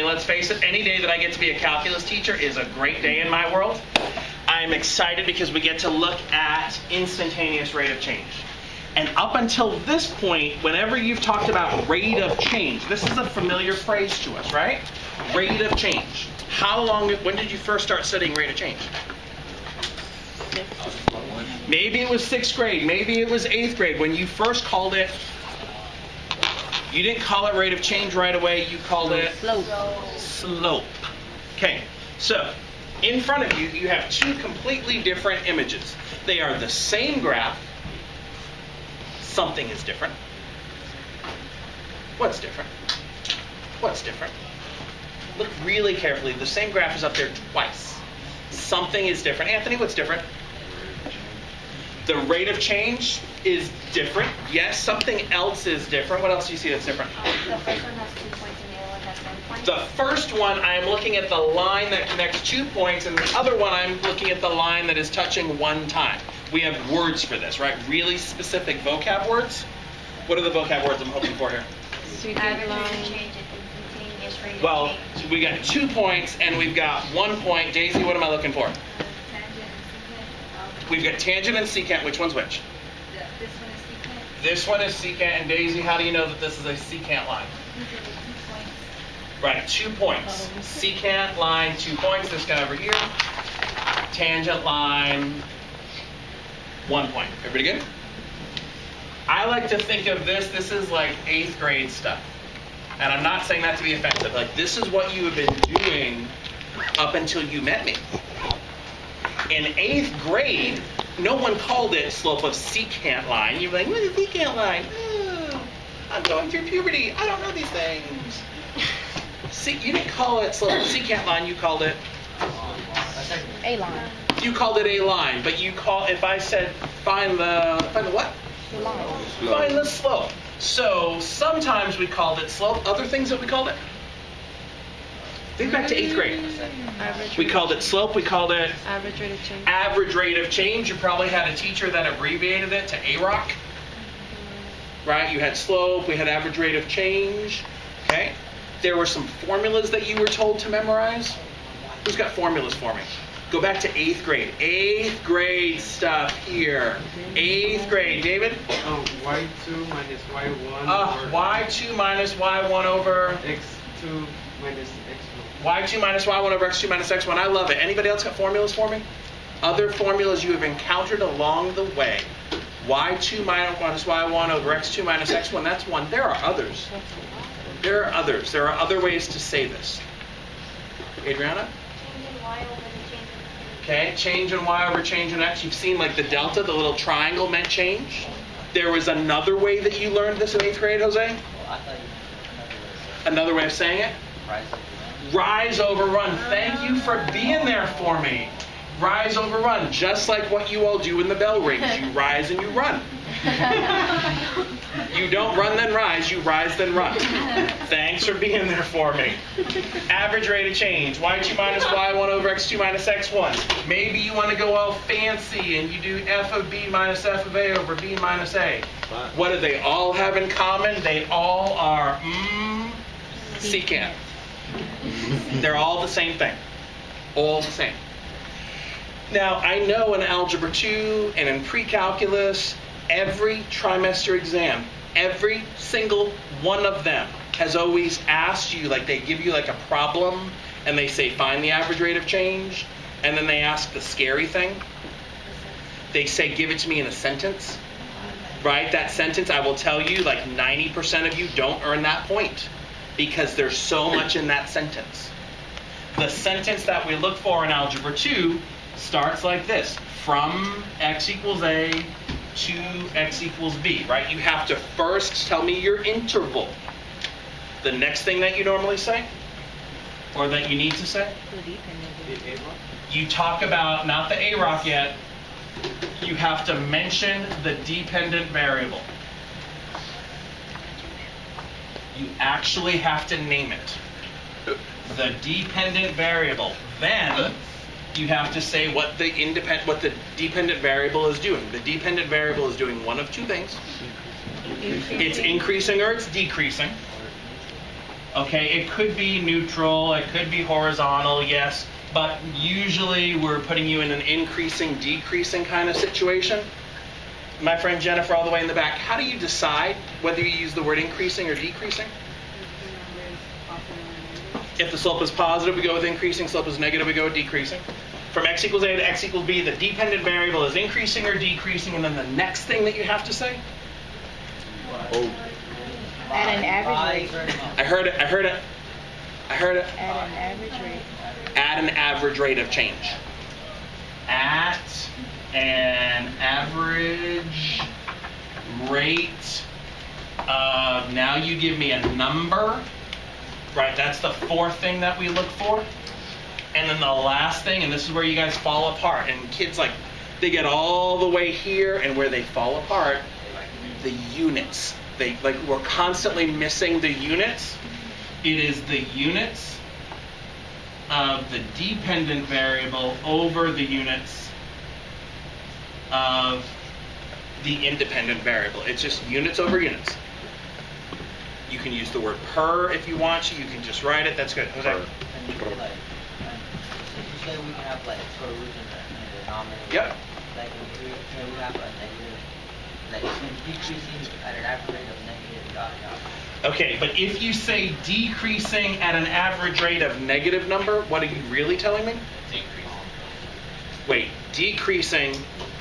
mean, let's face it, any day that I get to be a calculus teacher is a great day in my world. I'm excited because we get to look at instantaneous rate of change. And up until this point, whenever you've talked about rate of change, this is a familiar phrase to us, right? Rate of change. When did you first start studying rate of change? Maybe it was 6th grade, maybe it was 8th grade. When you first called it, you didn't call it rate of change right away, you called it slope. Okay, so in front of you, you have two completely different images. They are the same graph. Something is different. What's different? What's different? Look really carefully. The same graph is up there twice. Something is different. Anthony, what's different? The rate of change is different. Yes, something else is different. What else do you see that's different? The first one has 2 points and the other one has 1 point. The first one, I'm looking at the line that connects 2 points, and the other one, I'm looking at the line that is touching 1 time. We have words for this, right? Really specific vocab words. What are the vocab words I'm hoping for here? Well, we got 2 points and we've got 1 point. Daisy, what am I looking for? We've got tangent and secant. Which one's which? This one is secant. This one is secant. And Daisy, how do you know that this is a secant line? Right, 2 points. Secant line, 2 points. This guy over here. Tangent line, 1 point. Everybody good? I like to think of this is like 8th grade stuff. And I'm not saying that to be offensive. Like, this is what you have been doing up until you met me. In 8th grade, no one called it slope of secant line. You're like, what is secant line? Oh, I'm going through puberty. I don't know these things. See, you didn't call it slope of secant line. You called it A line. You called it a line, but if I said find the what? The line. Find the slope. So sometimes we called it slope. Other things that we called it? Think back to 8th grade. We called it slope. We called it average rate of change. Average rate of change. You probably had a teacher that abbreviated it to AROC. Right? You had slope. We had average rate of change. Okay? There were some formulas that you were told to memorize. Who's got formulas for me? Go back to 8th grade. 8th grade stuff here. 8th grade. David? Y2 minus Y1 Y2 minus Y1 over X2 minus X1. Y2 minus Y1 over X2 minus X1. I love it. Anybody else got formulas for me? Other formulas you have encountered along the way. Y2 minus Y1 over X2 minus X1. That's one. There are others. There are others. There are other ways to say this. Adriana? Okay, change in Y over change in X. You've seen like the delta, the little triangle meant change. There was another way that you learned this in 8th grade, Jose? Well, I thought you Another way of saying it? Rise over run. Thank you for being there for me. Rise over run. Just like what you all do in the bell rings. You rise and you run. You don't run then rise. You rise then run. Thanks for being there for me. Average rate of change. Y2 minus Y1 over X2 minus X1. Maybe you want to go all fancy and you do F of B minus F of A over B minus A. What do they all have in common? They all are secant. They're all the same thing. All the same. Now, I know in Algebra 2 and in pre-calculus, every trimester exam, every single one of them has always asked you, like they give you like a problem and they say, find the average rate of change. And then they ask the scary thing. They say, give it to me in a sentence. Right? That sentence, I will tell you, like 90% of you don't earn that point because there's so much in that sentence. The sentence that we look for in Algebra 2 starts like this. From X equals A to X equals B, right? You have to first tell me your interval. The next thing that you normally say, or that you need to say, you talk about, not the AROC yet, you have to mention the dependent variable. You actually have to name it. The dependent variable. Then you have to say what the dependent variable is doing. The dependent variable is doing one of two things. It's increasing or it's decreasing. Okay, it could be neutral, it could be horizontal, yes, but usually we're putting you in an increasing, decreasing kind of situation. My friend Jennifer, all the way in the back, how do you decide whether you use the word increasing or decreasing? If the slope is positive, we go with increasing. Slope is negative, we go with decreasing. From x equals a to x equals b, the dependent variable is increasing or decreasing, and then the next thing that you have to say? At an average rate. I heard it. At an average rate. At an average rate of change. At an average rate of, now you give me a number, right? That's the fourth thing that we look for. And then the last thing, and this is where you guys fall apart, and kids, like, they get all the way here, and where they fall apart, the units. We're constantly missing the units. It is the units of the dependent variable over the units of the independent variable. It's just units over units. You can use the word per if you want to. You can just write it. That's good. Jose? And like, you say we can have like square root in the denominator. Yep. Like we have a negative, like it's decreasing at an average rate of negative dot dot. Okay, but if you say decreasing at an average rate of negative number, what are you really telling me? Wait, decreasing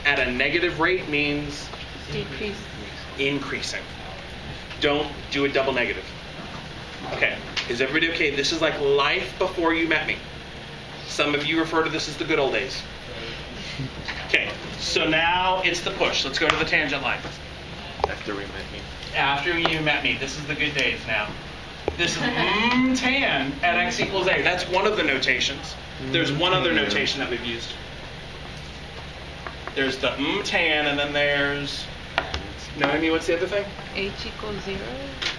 at a negative rate means Decrease. increasing. Don't do a double negative. Okay, is everybody okay? This is like life before you met me. Some of you refer to this as the good old days. Okay, so now it's the push. Let's go to the tangent line. After we met me. After you met me, this is the good days now. This is tan at x equals a. That's one of the notations. There's one other notation that we've used. There's the tan, and then there's, Noemi, what's the other thing? H equals 0?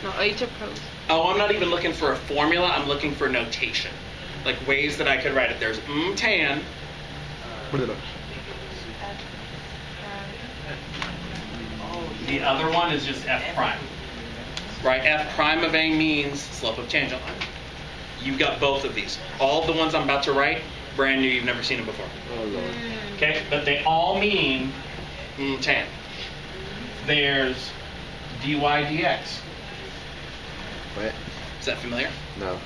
No, H approach. Oh, I'm not even looking for a formula. I'm looking for notation. Like ways that I could write it. There's tan. The other one is just f prime. Right? F prime of a means slope of tangent line. You've got both of these. All of the ones I'm about to write, brand new, you've never seen them before. Oh, Lord. Okay? But they all mean tan. There's dy dx. What? Is that familiar? No.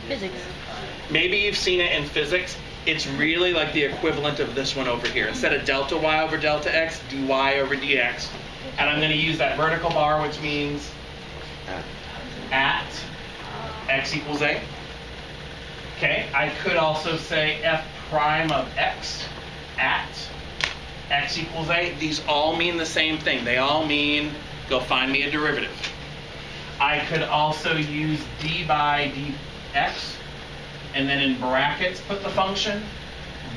Physics. Maybe you've seen it in physics. It's really like the equivalent of this one over here. Instead of delta y over delta x, dy over dx. And I'm going to use that vertical bar, which means at x equals a. Okay, I could also say f prime of x at x equals a. These all mean the same thing. They all mean go find me a derivative. I could also use d by dx, and then in brackets put the function,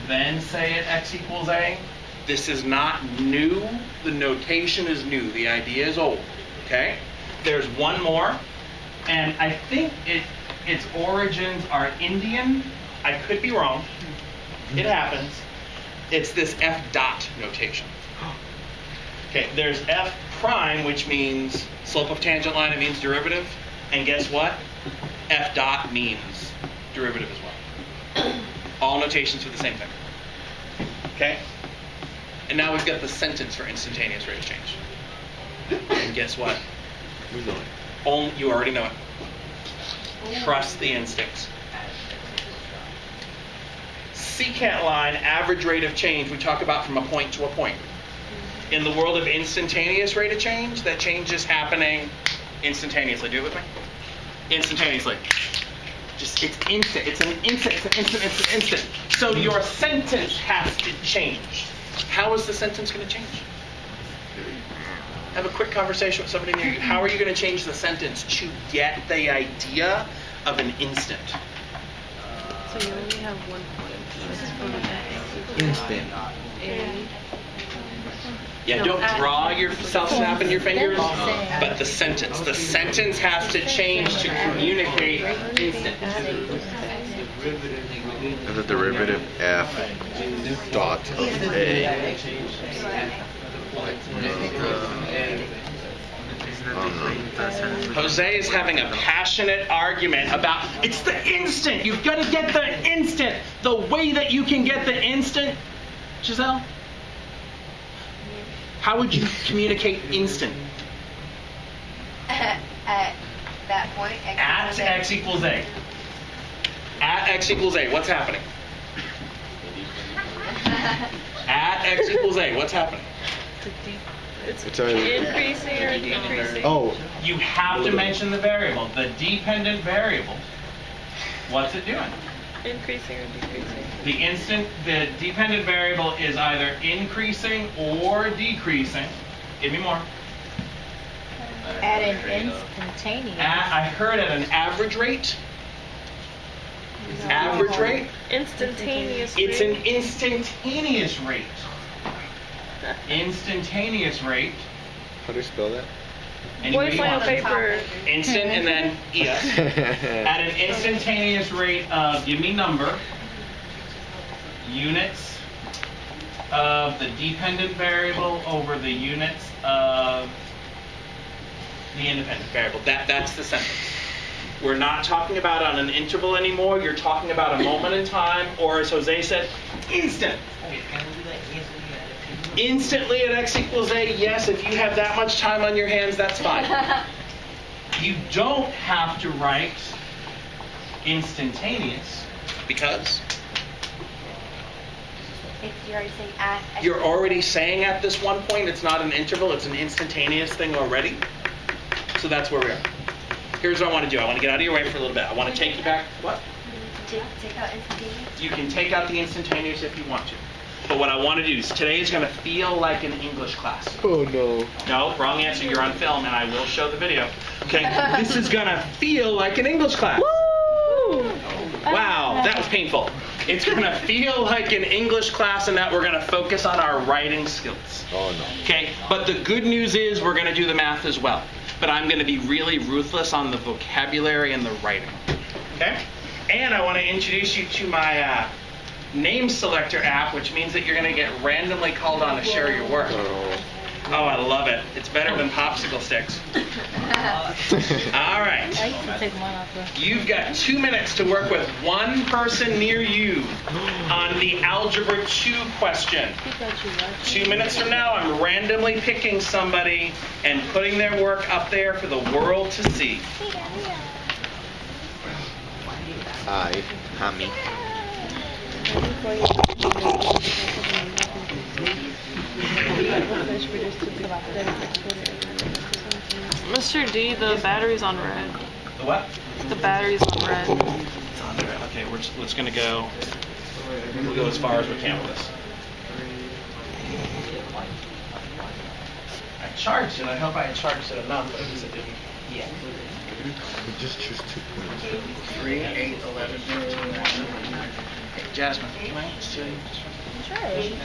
then say at x equals a. This is not new. The notation is new. The idea is old. Okay? There's one more, and I think its origins are Indian. I could be wrong. It happens. It's this f dot notation. Okay, there's f prime, which means slope of tangent line. It means derivative. And guess what? F dot means derivative as well. All notations for the same thing. Okay? And now we've got the sentence for instantaneous rate of change. And guess what? We know it. You already know it. Trust the instincts. Secant line, average rate of change, we talk about from a point to a point. In the world of instantaneous rate of change, that change is happening instantaneously. Do it with me. Instantaneously. Just, it's instant. It's an instant. It's an instant. So your sentence has to change. How is the sentence going to change? Have a quick conversation with somebody near you. How are you going to change the sentence to get the idea of an instant? So you only have one point. This is from the Instant. A. Yeah, don't draw yourself snapping your fingers, but the sentence. The sentence has to change to communicate instant. And the derivative f dot of a. Jose is having a passionate argument about it's the instant. You've got to get the instant. The way that you can get the instant, Giselle? How would you communicate instant? At that point, At x equals a. At x equals a. What's happening? At x equals a. What's happening? It's It's increasing or decreasing. Oh, You have to mention the variable. The dependent variable. What's it doing? Increasing or decreasing. The dependent variable is either increasing or decreasing. Give me more. At an instantaneous. I heard at an average rate. Average rate? Instantaneous. It's an rate. instantaneous rate. Instantaneous rate. how do you spell that? Anybody Voice line want of paper. instant and then ES. At an instantaneous rate of, give me number, units of the dependent variable over the units of the independent variable. That's the sentence. We're not talking about on an interval anymore. You're talking about a moment in time, or as Jose said, instant. Okay, can we do that Instantly at x equals a, yes, if you have that much time on your hands, that's fine. You don't have to write instantaneous because If you're already saying at. you're already saying at this one point it's not an interval, it's an instantaneous thing already. So that's where we are. Here's what I want to do. I want to get out of your way for a little bit. I want to take you back. What? Take out instantaneous. You can take out the instantaneous if you want to. But what I want to do is today is going to feel like an English class. Oh no. No, wrong answer. You're on film, and I will show the video. Okay, this is going to feel like an English class. Wow, that was painful. It's going to feel like an English class in that we're going to focus on our writing skills. Oh no. Okay, but the good news is we're going to do the math as well. But I'm going to be really ruthless on the vocabulary and the writing. Okay? And I want to introduce you to my name selector app, which means that you're going to get randomly called on to share your work. Oh, I love it. It's better than popsicle sticks. All right. I used to take one off. You've got 2 minutes to work with one person near you on the Algebra 2 question. 2 minutes from now, I'm randomly picking somebody and putting their work up there for the world to see. Hi, Hami. Mr. D, the battery's on red. The what? The battery's on red. It's on there. Okay, we're just going to go. We'll go as far as we can with this. I charged it. I hope I charged it enough, but I guess it didn't. Yeah. We just choose 2 points. 3, 8, 11, 15, 19. Hey, Jasmine, can I steal you just for a second?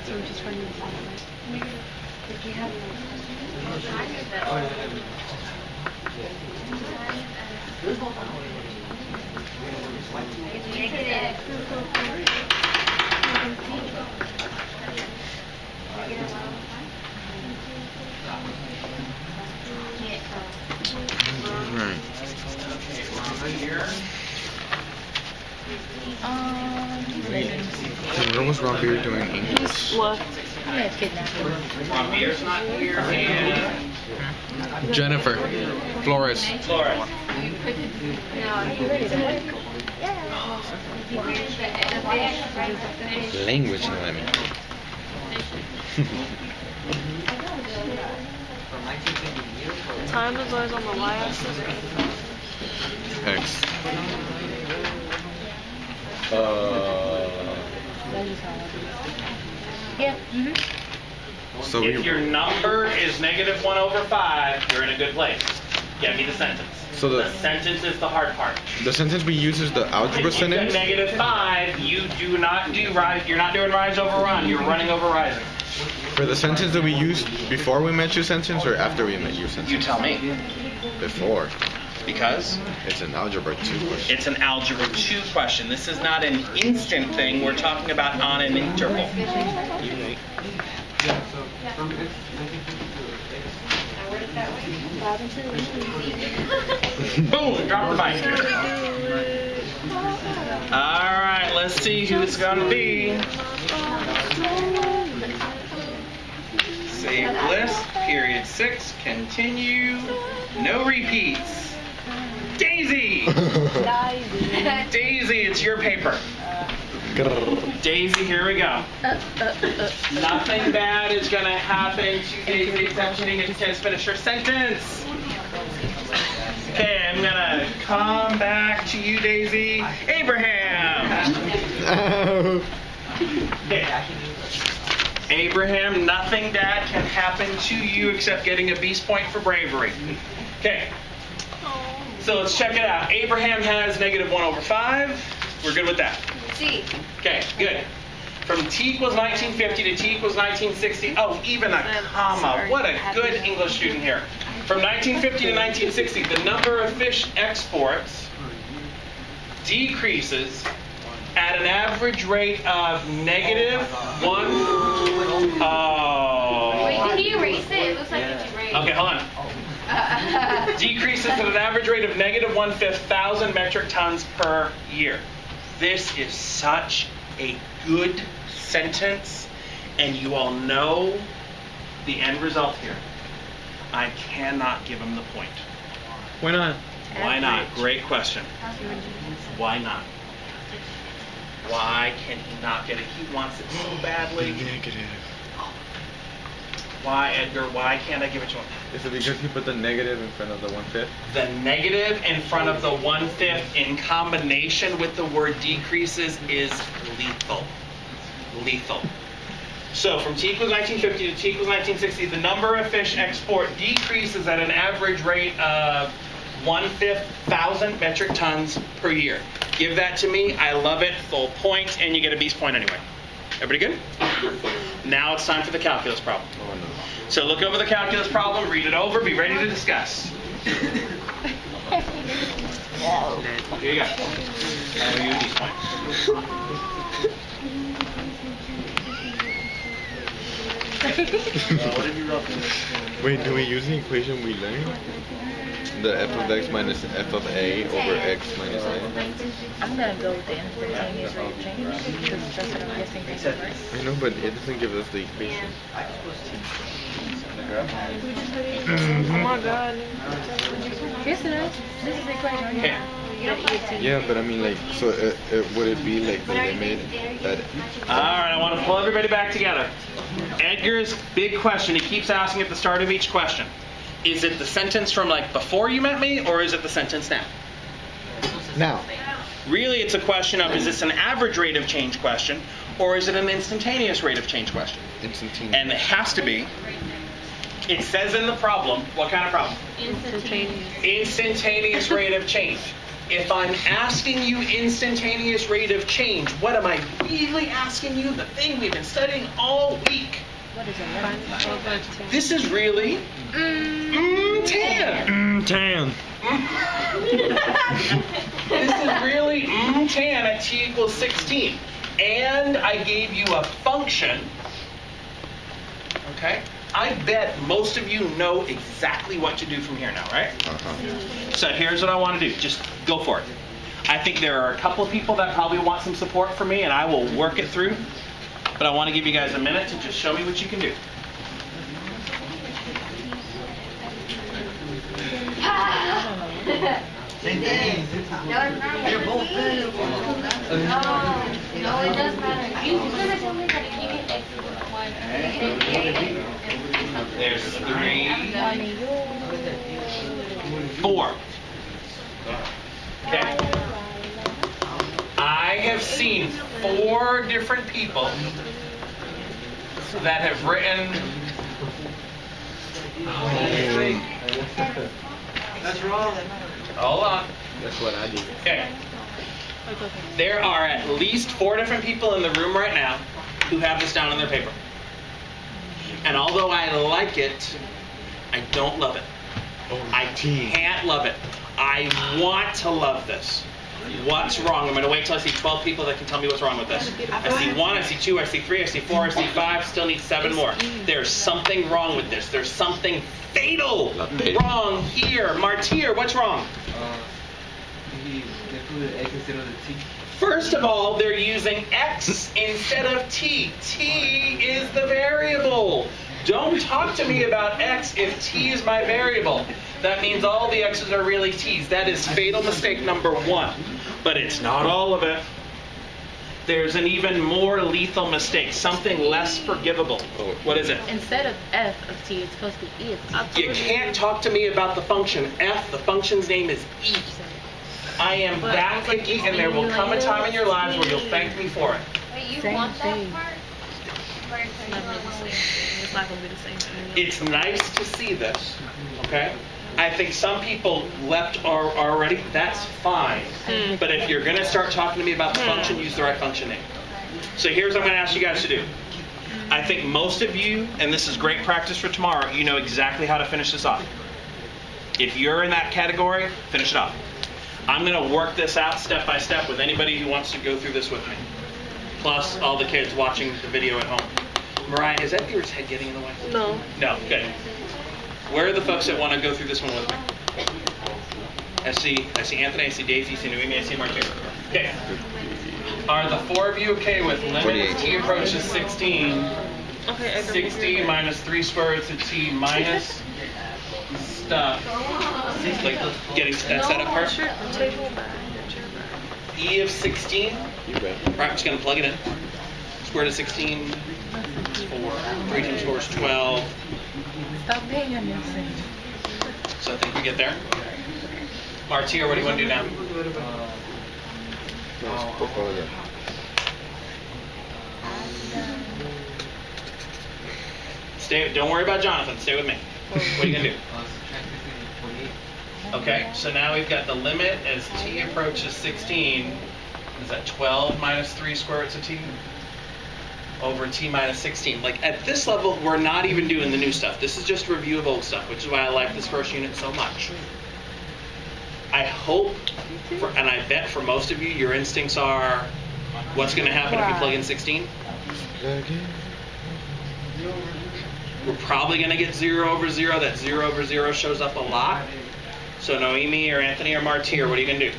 So we're just trying to find Did you have Right. What was wrong here doing English? left. Ron Beer's not here, and Jennifer. Flores. Laura. Language, no, I mean. From 1920 years or Time is always on the y-axis. X. Yeah. So If we. your number is -1/5, you're in a good place. Get me the sentence. So The sentence is the hard part. the sentence we use is the algebra If you've got sentence. -5, you do not do rise. You're not doing rise over run. You're running over rising. For the sentence that we used before we met you sentence or after we met you You sentence? tell me. Before. Because? It's an algebra 2 question. It's an algebra 2 question. This is not an instant thing. We're talking about on an interval. Yeah, so from X 1950 to X. Boom! Drop the mic. All right, let's see who it's going to be. Save list, period 6, continue, no repeats. Daisy! Daisy, it's your paper. Daisy, here we go. Nothing bad is going to happen to Daisy except she didn't get a chance to finish her sentence. Okay, I'm going to come back to you, Daisy. Abraham! Okay. Abraham, nothing bad can happen to you except getting a beast point for bravery. Okay. So let's check it out. Abraham has -1/5. We're good with that. C. Okay, good. From T equals 1950 to T equals 1960. Oh, even a comma. What a good English student here. From 1950 to 1960, the number of fish exports decreases at an average rate of -1. Oh. Wait, can you erase it? It looks like it's erased. Okay, hold on. Decreases at an average rate of -1/5,000 metric tons per year. This is such a good sentence, and you all know the end result here. I cannot give him the point. Why not? Why not? Great question. Why not? Why can he not get it? He wants it so badly. Negative. Why, Edgar? Why can't I give it to him? Is it because you put the negative in front of the 1/5? The negative in front of the 1/5 in combination with the word decreases is lethal. Lethal. So from T equals 1950 to T equals 1960, the number of fish export decreases at an average rate of 1/5,000 metric tons per year. Give that to me. I love it. Full point, and you get a beast point anyway. Everybody good? Now it's time for the calculus problem. Oh no. So look over the calculus problem, read it over, be ready to discuss. Here you go. And we use these points. Wait, do we use the equation we learned? The f of x minus f of a over x minus a? I'm gonna go with the instantaneous rate of change because that's what I'm guessing is first. I know, but it doesn't give us the equation. Oh my god. Yes, it is. This is the equation. Okay. Yeah, but I mean, like, so would it be like the limit that? All right, I want to pull everybody back together. Edgar's big question, he keeps asking at the start of each question. Is it the sentence from like before you met me, or is it the sentence now? Now. Really, it's a question of, is this an average rate of change question, or is it an instantaneous rate of change question? Instantaneous. And it has to be. It says in the problem, what kind of problem? Instantaneous. Instantaneous rate of change. If I'm asking you instantaneous rate of change, what am I really asking you? The thing we've been studying all week. What is it? This is really tan. Tan. This is really tan at t equals 16. And I gave you a function. Okay? I bet most of you know exactly what to do from here now, right? So here's what I want to do. Just go for it. I think there are a couple of people that probably want some support from me, and I will work it through. But I want to give you guys a minute to just show me what you can do. No, it's not. They're both good. No, it does matter. You're gonna tell me that if you get X equals 1, There's 3, 4. Okay. I have seen 4 different people that have written. That's wrong. Hold on. That's what I do. Okay. There are at least 4 different people in the room right now who have this down on their paper. And although I like it, I don't love it. I can't love it. I want to love this. What's wrong? I'm going to wait till I see 12 people that can tell me what's wrong with this. I see 1, I see 2, I see 3, I see 4, I see 5, still need 7 more. There's something wrong with this. There's something fatal wrong here. Martyr, what's wrong? He included X instead of the T. First of all, they're using X instead of T. T is the variable. Don't talk to me about X if T is my variable. That means all the X's are really T's. That is fatal mistake number 1. But it's not all of it. There's an even more lethal mistake, something less forgivable. What is it? Instead of F of T, it's supposed to be E of T. You can't talk to me about the function F. The function's name is E. I am that picky, and there will come a time in your lives where you'll thank me for it. Wait, you Same want that thing. part? Where it's It's not really the same thing. It's not going to be the same thing. It's nice to see this, okay? I think some people left already. That's fine. But if you're going to start talking to me about the function, use the right function name. So here's what I'm going to ask you guys to do. I think most of you, and this is great practice for tomorrow, you know exactly how to finish this off. If you're in that category, finish it off. I'm going to work this out step by step with anybody who wants to go through this with me. Plus all the kids watching the video at home. Mariah, is that viewer's head getting in the way? No. No, good. Where are the folks that want to go through this one with me? I see Anthony, I see Daisy, I see Noemi, I see Martin. Okay. Are the 4 of you okay with limit T approaches 16, Okay, 16 minus 3 square roots of T minus stuff, like getting that set up part? E of 16, right, I'm just going to plug it in. Square root of 16 is 4, 3 times 4 is 12. Stop paying on your thing. So I think we get there. Martyr, what do you want to do now? Don't worry about Jonathan. Stay with me. What are you going to do? Okay, so now we've got the limit as T approaches 16. Is that 12 minus 3 square roots of T? Over T minus 16. Like at this level, we're not even doing the new stuff. This is just a review of old stuff, which is why I like this first unit so much. I hope, and I bet for most of you, your instincts are, what's going to happen if we plug in 16? We're probably going to get 0 over 0. That 0 over 0 shows up a lot. So Noemi or Anthony or Martyr, what are you going to do?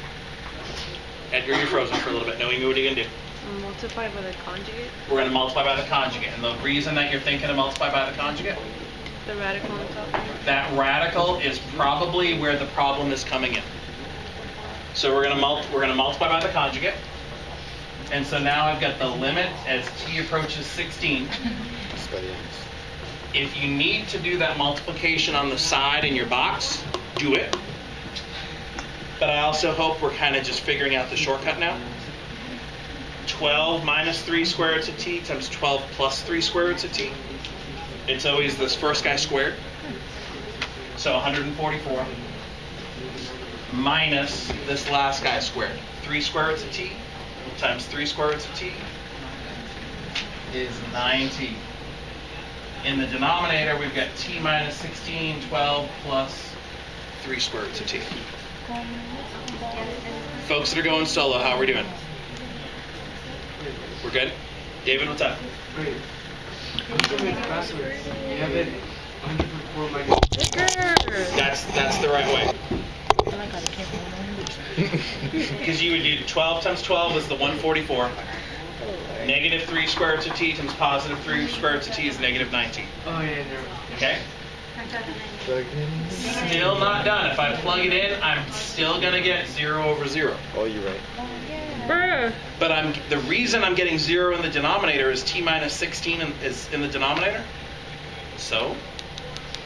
Edgar, you're frozen for a little bit. Noemi, what are you going to do? Multiply by the conjugate. We're going to multiply by the conjugate. And the reason that you're thinking to multiply by the conjugate? The radical on top. That radical is probably where the problem is coming in. So we're going to multiply by the conjugate. And so now I've got the limit as T approaches 16. If you need to do that multiplication on the side in your box, do it. But I also hope we're kind of just figuring out the shortcut now. 12 minus 3 square roots of T times 12 plus 3 square roots of T. It's always this first guy squared. So 144 minus this last guy squared. 3 square roots of T times 3 square roots of T is 9T. In the denominator, we've got T minus 16, 12 plus 3 square roots of T. Folks that are going solo, how are we doing? We're good? David, what's up? Wait. Backwards. You have it 104 minus. That's the right way. Because you would do 12 times 12 is the 144. Negative 3 square roots of T times positive 3 square roots of T is negative 19. Oh, yeah, never. Okay? Still not done. If I plug it in, I'm still going to get 0 over 0. Oh, you're right. But the reason I'm getting 0 in the denominator is T minus 16 is in the denominator. So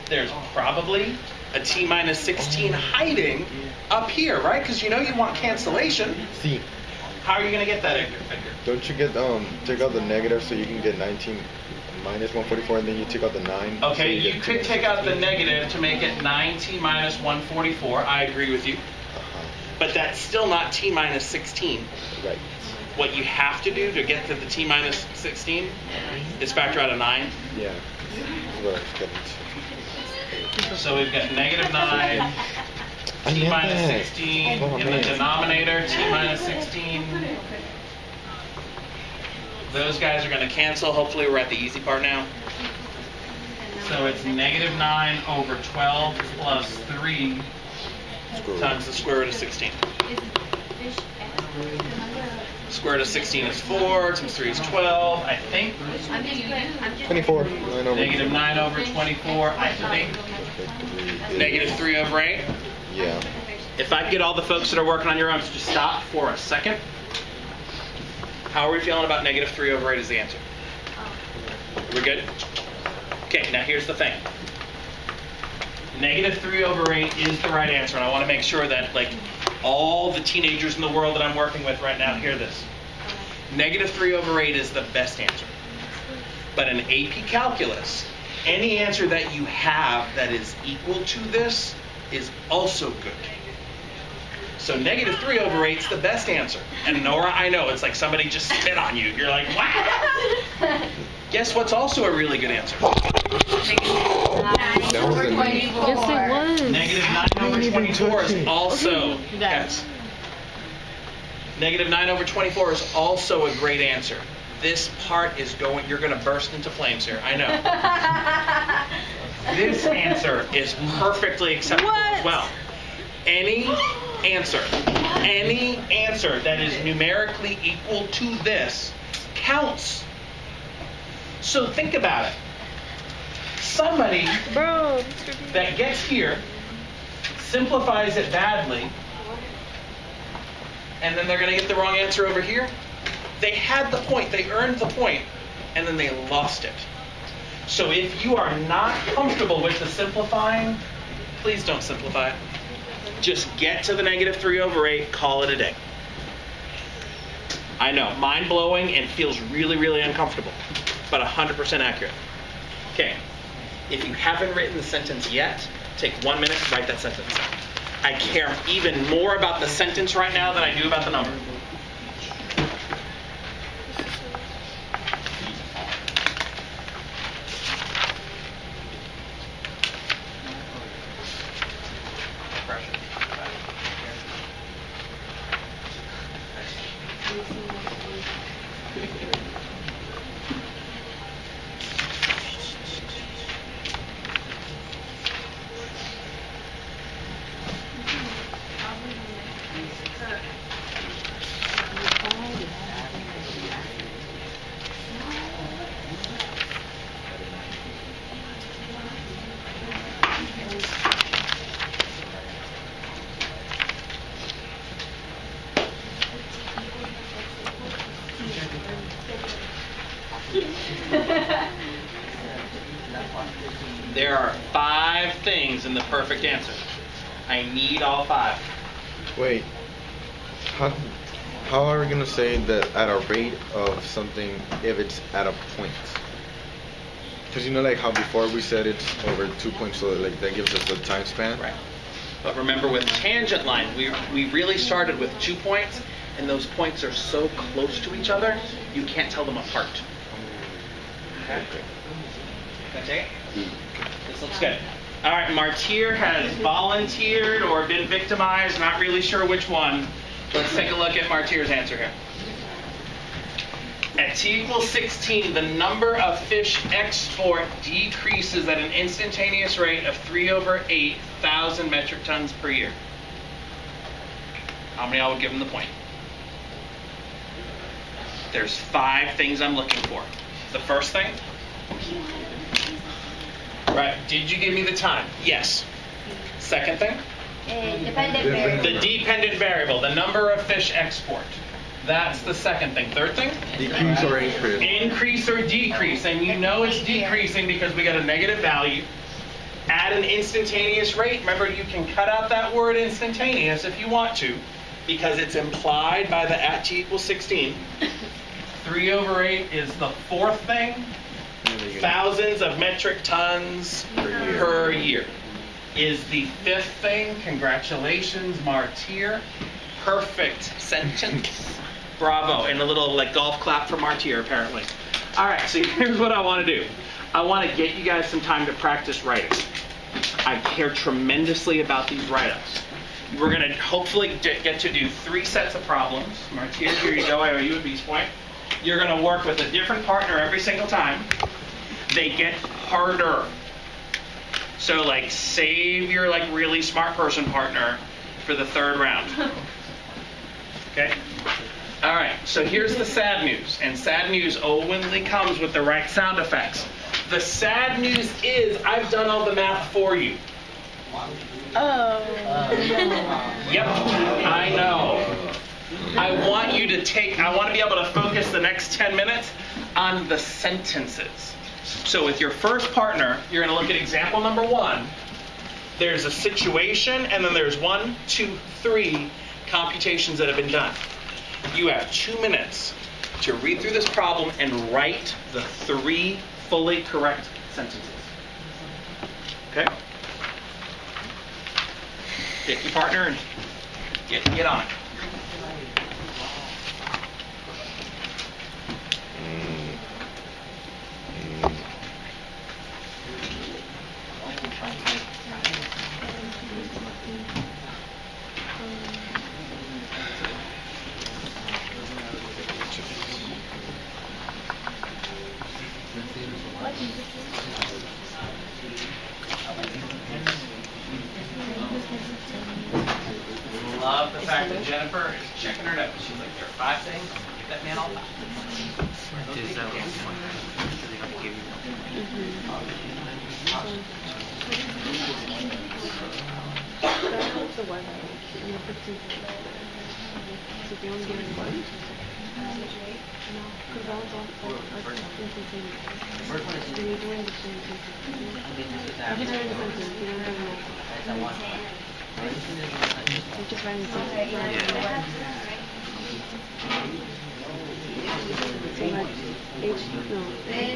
there's probably a T minus 16 hiding up here, right? Because you know you want cancellation. See. How are you going to get that, Edgar? Don't you get take out the negative so you can get 19 minus 144, and then you take out the 9? Okay, so you get could take out the negative to make it 9T minus 144. I agree with you. But that's still not T minus 16. Right. What you have to do to get to the T minus 16 is factor out a 9. Yeah. Well, it's getting So we've got negative 9, I t meant minus that. 16 Oh, in the man. denominator, t minus 16. Those guys are going to cancel. Hopefully we're at the easy part now. So it's negative 9 over 12 plus 3 times the square root of 16. Square root of 16 is 4, times 3 is 12, I think. 24. 9 over. Negative 9 over 24, I think. Negative 3 over 8. Yeah. If I could get all the folks that are working on your own to just stop for a second. How are we feeling about negative 3 over 8 as the answer? Are we good? Okay, now here's the thing. Negative 3 over 8 is the right answer, and I want to make sure that, like, all the teenagers in the world that I'm working with right now hear this. Negative 3 over 8 is the best answer. But in AP Calculus, any answer that you have that is equal to this is also good. So negative 3 over 8 is the best answer. And Nora, I know, it's like somebody just spit on you. You're like, wow! Guess what's also a really good answer? That was a neat. Yes, it was. Negative 9 over 24 is also, yes. Negative 9 over 24 is also a great answer. This part is going, you're going to burst into flames here. I know. This answer is perfectly acceptable as well. Any answer that is numerically equal to this counts. So think about it. Somebody that gets here, simplifies it badly, and then they're going to get the wrong answer over here. They had the point, they earned the point, and then they lost it. So if you are not comfortable with the simplifying, please don't simplify it. Just get to the negative 3 over 8, call it a day. I know, mind-blowing and feels really, really uncomfortable, but 100% accurate. Okay, if you haven't written the sentence yet, take 1 minute to write that sentence. I care even more about the sentence right now than I do about the number. There are 5 things in the perfect answer. I need all 5. Wait. How are we gonna say that at a rate of something if it's at a point? Because you know, like how before we said it's over 2 points, so like that gives us the time span. Right. But remember, with tangent lines, we really started with 2 points, and those points are so close to each other, you can't tell them apart. Okay. Okay. This looks good. All right, Martyr has volunteered or been victimized, not really sure which one. Let's take a look at Martyr's answer here. At t equals 16, the number of fish export decreases at an instantaneous rate of 3 over 8,000 metric tons per year. How many of y'all would give him the point? There's 5 things I'm looking for. The first thing? Right, did you give me the time? Yes. Second thing? Dependent variable. The dependent variable, the number of fish export. That's the second thing. Third thing? Decrease or increase? Increase or decrease. And you know it's decreasing because we got a negative value. At an instantaneous rate, remember you can cut out that word instantaneous if you want to, because it's implied by the at t equals 16. 3 over 8 is the fourth thing. Thousands of metric tons per year is the fifth thing. Congratulations, Martyr. Perfect sentence. Bravo. And a little like golf clap for Martyr, apparently. All right, so here's what I want to do. I want to get you guys some time to practice writing. I care tremendously about these write-ups. We're going to hopefully get to do 3 sets of problems. Martia, here you go. I owe you a Beast Point. You're going to work with a different partner every single time. They get harder. So like save your like really smart person partner for the 3rd round. Okay? All right, so here's the sad news. And sad news only comes with the right sound effects. The sad news is I've done all the math for you. Oh. Yep, I know. I want you to I want to be able to focus the next 10 minutes on the sentences. So with your first partner, you're going to look at example number 1. There's a situation, and then there's 1, 2, 3 computations that have been done. You have 2 minutes to read through this problem and write the 3 fully correct sentences. Okay? Get your partner and get on it. Love the fact that Jennifer is checking her notes. She's like, there are 5 things. Get that man all 5. Is that one? So they don't give you That's the one. So if you only give me 1? No, because that was all instantaneous. Then you're doing the same thing. I'm just writing the sentence. You don't have more. That's a one. You're just writing the sentence. Yeah. So like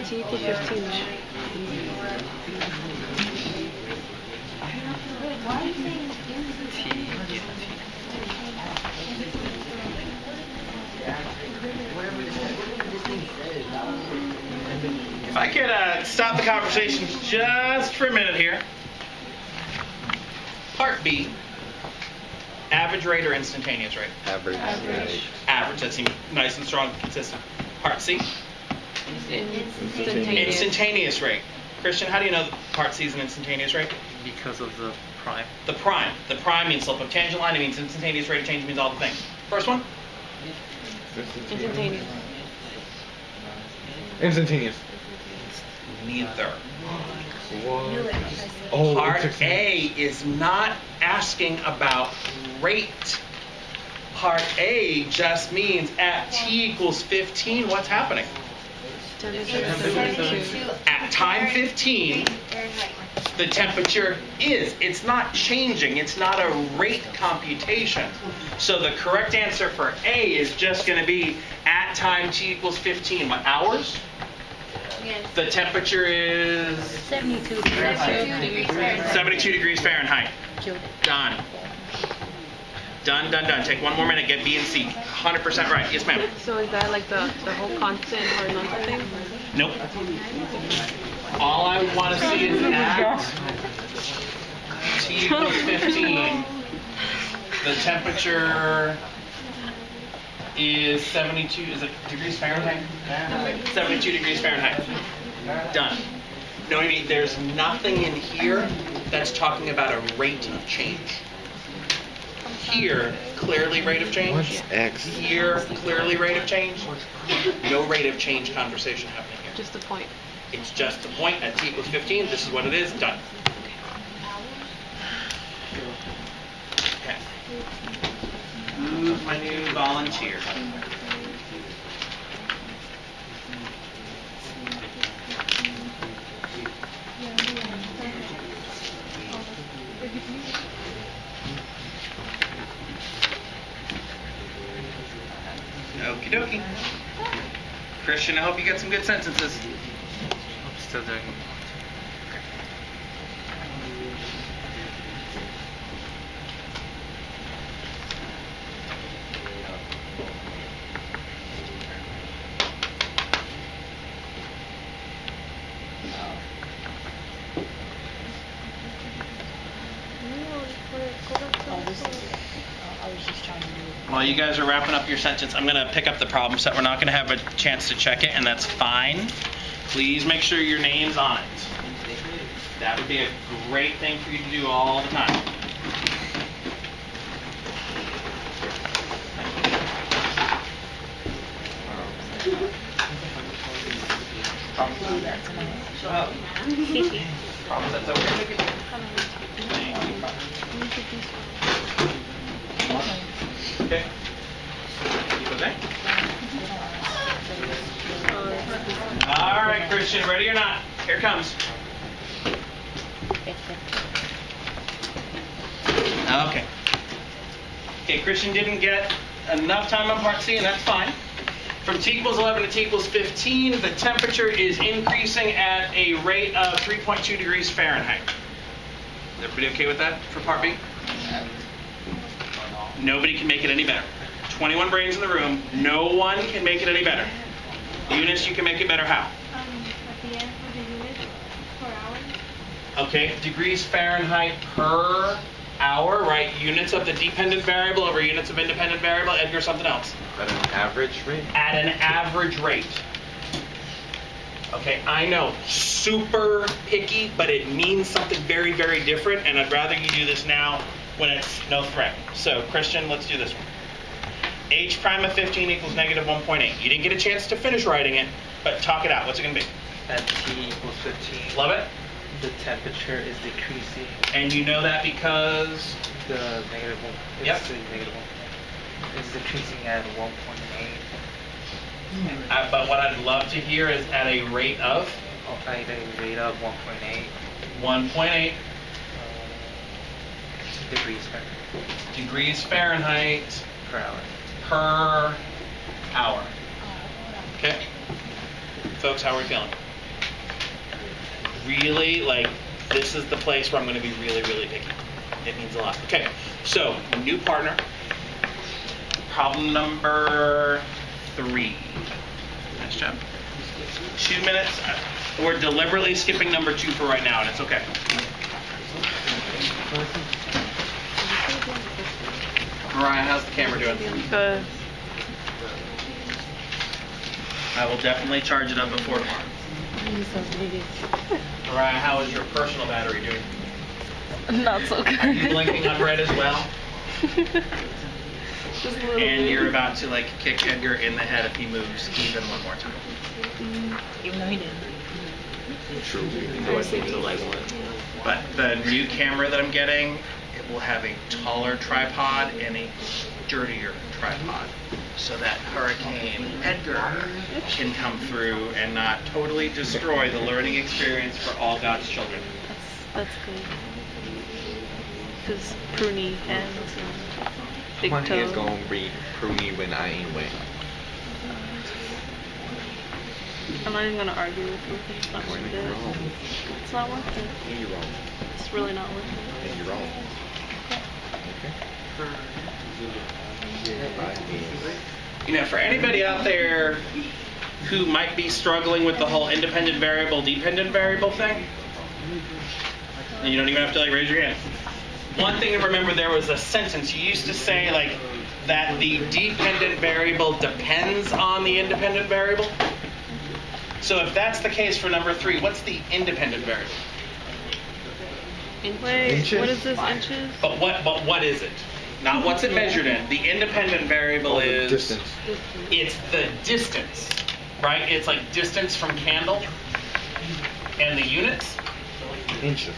T equals 15, right? If I could stop the conversation just for a minute here. Part B, average rate or instantaneous rate? Average. Average, that seems nice and strong and consistent. Part C, Instantaneous. instantaneous rate. Christian, how do you know that part C is an instantaneous rate? Because of the prime. The prime. The prime means slope of tangent line. It means instantaneous rate of change. It means all the things. First one? Instantaneous. Instantaneous. Neither. What? Oh, Part it's A is not asking about rate. Part A just means at t equals 15, what's happening? At time 15, the temperature it's not changing. It's not a rate computation. So the correct answer for A is just going to be at time t equals 15. What, hours? Yes. The temperature is 72 degrees. 72 degrees Fahrenheit. Done. Done. Take one more minute. Get B and C. 100% right. Yes, ma'am. So is that like the whole constant horizontal thing? Nope. All I want to see is at T equals 15. The temperature is 72. Is it degrees Fahrenheit? 72 degrees Fahrenheit. Done. No, I mean, there's nothing in here that's talking about a rate of change. Here, clearly rate of change. What's X? Here, clearly rate of change. No rate of change conversation happening here. Just a point. It's just a point at t equals 15. This is what it is. Done. Okay. Who's my new volunteer? Okie dokie. Christian, I hope you get some good sentences. I'm still doing it. While you guys are wrapping up your sentence, I'm going to pick up the problem set. We're not going to have a chance to check it, and that's fine. Please make sure your name's on it. That would be a great thing for you to do all the time. Problem set's over. Okay. Keep it there. All right, Christian, ready or not? Here it comes. Okay. Okay, Christian didn't get enough time on part C, and that's fine. From T equals 11 to T equals 15, the temperature is increasing at a rate of 3.2 degrees Fahrenheit. Is everybody okay with that for part B? Nobody can make it any better. 21 brains in the room. No one can make it any better. Eunice, you can make it better how? At the end for the unit per hour. Okay, degrees Fahrenheit per hour, right? Units of the dependent variable over units of independent variable. Edgar, something else. At an average rate? At an average rate. Okay, I know, super picky, but it means something very, very different, and I'd rather you do this now when it's no threat. So, Christian, let's do this one. H prime of 15 equals negative 1.8. You didn't get a chance to finish writing it, but talk it out. What's it going to be? At T equals 15. Love it? The temperature is decreasing. And you know that because? The negative 1. Yep. It's the negative 1. It's decreasing at 1.8. But what I'd love to hear is at a rate of? At a rate of 1.8. 1.8 degrees Fahrenheit. degrees Fahrenheit Per hour. per hour. Okay? Folks, how are we feeling? Really, like, this is the place where I'm going to be really, really picky. It means a lot. Okay, so, new partner. Problem number 3. Nice job. 2 minutes. We're deliberately skipping number 2 for right now, and it's okay. Mariah, how's the camera doing? Good. I will definitely charge it up before tomorrow. Mariah, how is your personal battery doing? Not so good. Are you blinking on red as well? Just a little And bit. you're about to like kick Edgar in the head if he moves even one more time. Even though he didn't. True. I seem to like one. But the new camera that I'm getting, it will have a taller tripod and a sturdier tripod, so that Hurricane Edgar can come through and not totally destroy the learning experience for all God's children. That's good. His pruny hands and big Money is toe. gonna be pruny when I ain't wet. I'm not even gonna argue with you. It's not worth it. It's not worth it. And you're wrong. It's really not worth it. And you're wrong. Okay. You know, for anybody out there who might be struggling with the whole independent variable, dependent variable thing, and you don't even have to like raise your hand. One thing to remember, there was a sentence you used to say like that the dependent variable depends on the independent variable. So if that's the case for number 3, what's the independent variable? Wait, Inches? what is this, inches? But what is it? Not what's it measured in. The independent variable is Distance. it's the distance, right? It's like distance from candle. And the units? Inches.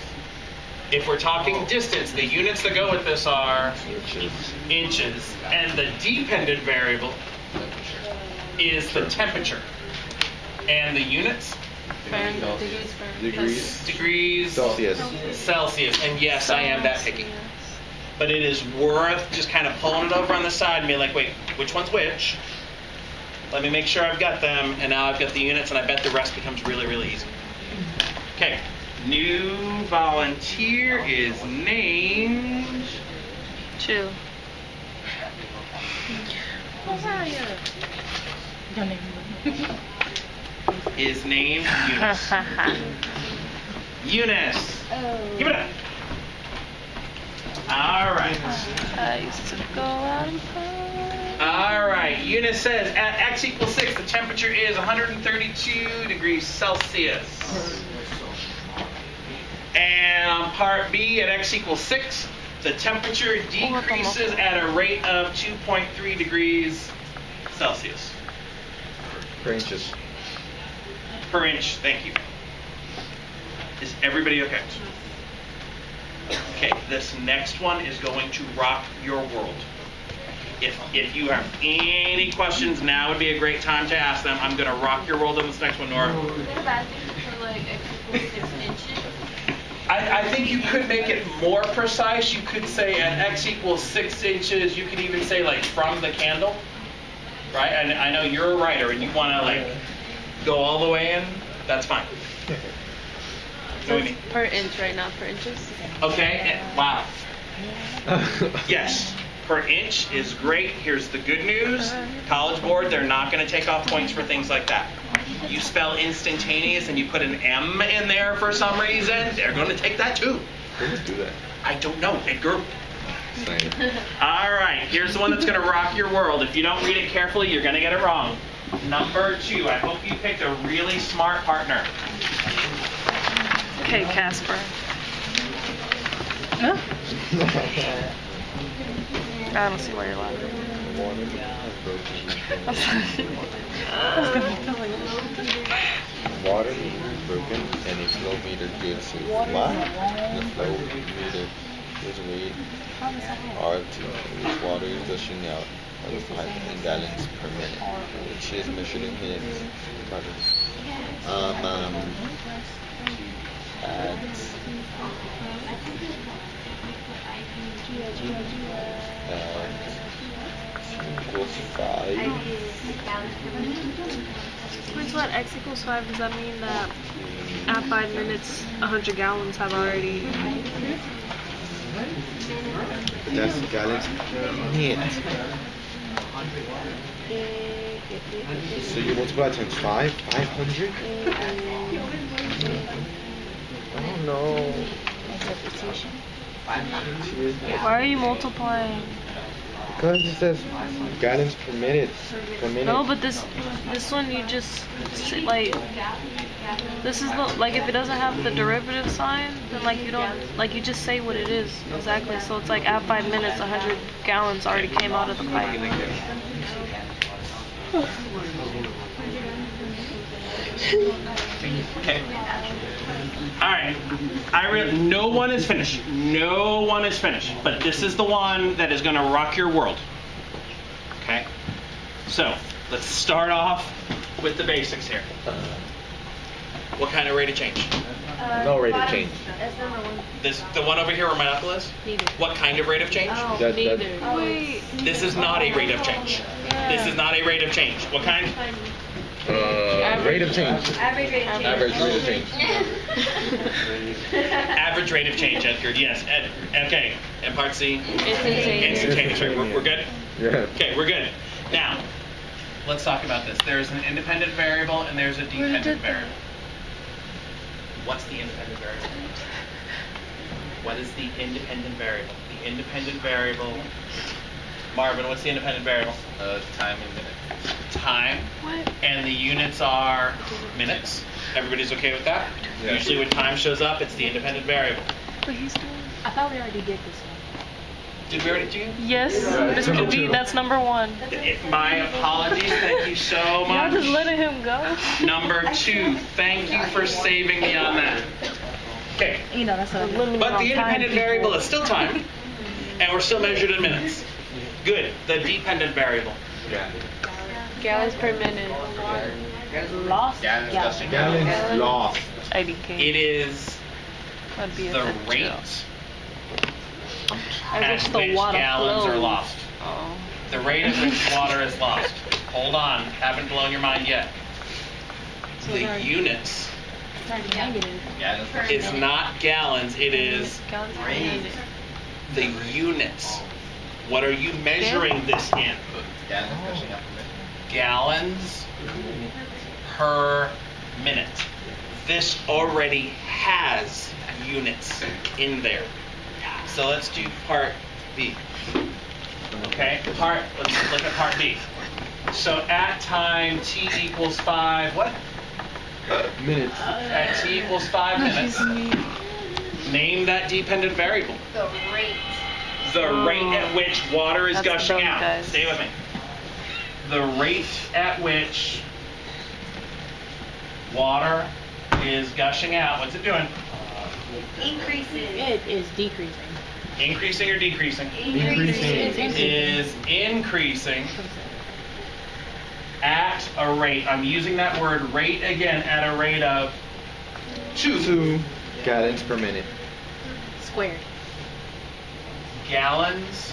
If we're talking distance, the units that go with this are inches. And the dependent variable is the temperature. And the units? Fahrenheit. Degrees. Degrees Celsius. Celsius. And yes, I am that picky. But it is worth just kind of pulling it over on the side and being like, wait, which one's which? Let me make sure I've got them, and now I've got the units, and I bet the rest becomes really, really easy. Okay, new volunteer is named... Chill. Is named Eunice. Eunice! Give it up! All right. used to go out and play. All right, unit says at x equals 6, the temperature is 132 degrees Celsius. And on part B, at x equals 6, the temperature decreases at a rate of 2.3 degrees Celsius. Per inches. Per inch, thank you. Is everybody okay? Okay, this next one is going to rock your world. If you have any questions, now would be a great time to ask them. I'm going to rock your world on this next one, Nora. Is it a bad thing for like x equals 6 inches? I think you could make it more precise. You could say at x equals 6 inches, you could even say like from the candle, right? And I know you're a writer and you want to like go all the way in. That's fine. So it's per inch right now, per inches. Okay, wow. Yes, per inch is great. Here's the good news. College Board, they're not going to take off points for things like that. You spell instantaneous and you put an M in there for some reason, they're going to take that too. Who would do that? I don't know, Edgar. Same. All right, here's the one that's going to rock your world. If you don't read it carefully, you're going to get it wrong. Number 2, I hope you picked a really smart partner. Okay, Casper. Huh? I don't see why you're laughing. Water meter is broken and a flow meter gives a what? The flow meter gives read RT, which water is gushing out of the pipe in gallons per minute, which is measured in minutes. Equals 5. Wait, so at x equals 5, does that mean that at 5 minutes, 100 gallons have already... That's gallons per minute. So you multiply times 5? 500? Oh no. Why are you multiplying? Because it says gallons per minute. No, but this one you just like this is the like if it doesn't have the derivative sign, then like you don't like you just say what it is exactly. So it's like at 5 minutes, 100 gallons already came out of the pipe. Okay. All right. No one is finished. No one is finished. But this is the one that is going to rock your world. Okay. So let's start off with the basics here. What kind of rate of change? No rate of change. That's number 1. The one over here where my knuckle is? Neither. What kind of rate of change? Oh. Neither. Wait. This is not a rate of change. This is not a rate of change. What kind? Rate of change. Average rate of change. Average rate of change. Average rate of change, Edgar. Yes. Okay. And part C? Instantaneous. Instantaneous. Right. We're good? Yeah. Okay, we're good. Now, let's talk about this. There's an independent variable and there's a dependent variable. What's the independent variable? What is the independent variable? The independent variable... Marvin, what's the independent variable? Time and minute. Time. What? And the units are minutes. Everybody's okay with that? Yeah. Usually when time shows up, it's the independent variable. But he's doing... I thought we already did this one. Did we already do? Yes, this could be, that's number 1. My apologies. Thank you so Y'all much. just letting him go? Number 2. Thank you for saving me on that. Okay. You know, that's what I'm But the independent variable is still time, and we're still measured in minutes. Good. The dependent variable. Yeah. Gallons per minute. lost. Gallons lost. IDK. It is That'd be a the good rate joke. at I wish the which water gallons flowed. are lost. Oh. The rate at which water is lost. Hold on. Haven't blown your mind yet. The units Negative. is not gallons. It is Gallons per minute. the units. What are you measuring this in? Gallons per minute. This already has units in there. So let's do part B. Okay, let's look at part B. So at time t equals 5, what? Minutes. At t equals 5 minutes, name that dependent variable. The rate. The rate at which water is That's gushing dumb, out. guys. Stay with me. The rate at which water is gushing out. What's it doing? Increases. It is decreasing. Increasing or decreasing? Increasing. Is increasing at a rate. I'm using that word rate again, at a rate of 2 gallons per minute. Squared. gallons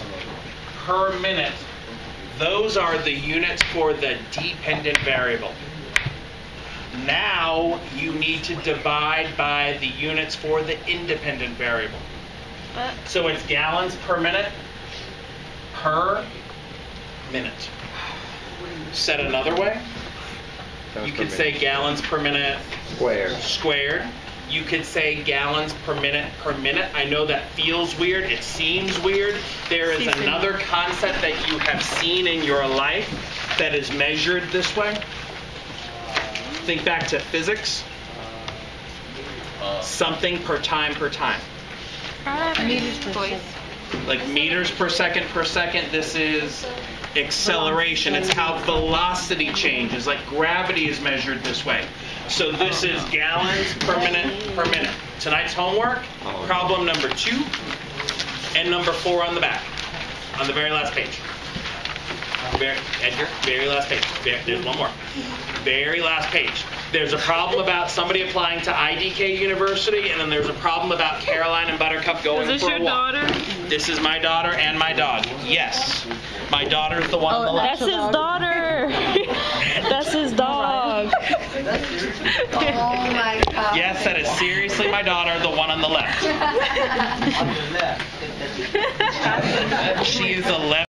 per minute. Those are the units for the dependent variable. Now you need to divide by the units for the independent variable. So it's gallons per minute Said another way, you could say gallons per minute squared. You could say gallons per minute. I know that feels weird. It seems weird. There is another concept that you have seen in your life that is measured this way. Think back to physics. Something per time. Meters per second. Like meters per second. This is acceleration. It's how velocity changes. Like gravity is measured this way. So this is gallons per minute. Tonight's homework, problem number 2 and number 4 on the back, on the very last page. Edgar, very last page. There's one more. Very last page. There's a problem about somebody applying to IDK University, and then there's a problem about Caroline and Buttercup going Is this for your a walk. daughter? This is my daughter and my dog. Yes. My daughter's the one on the left. That's his daughter. That's his dog. Oh my God. Yes, that is seriously my daughter, the one on the left. On your left. She is 11.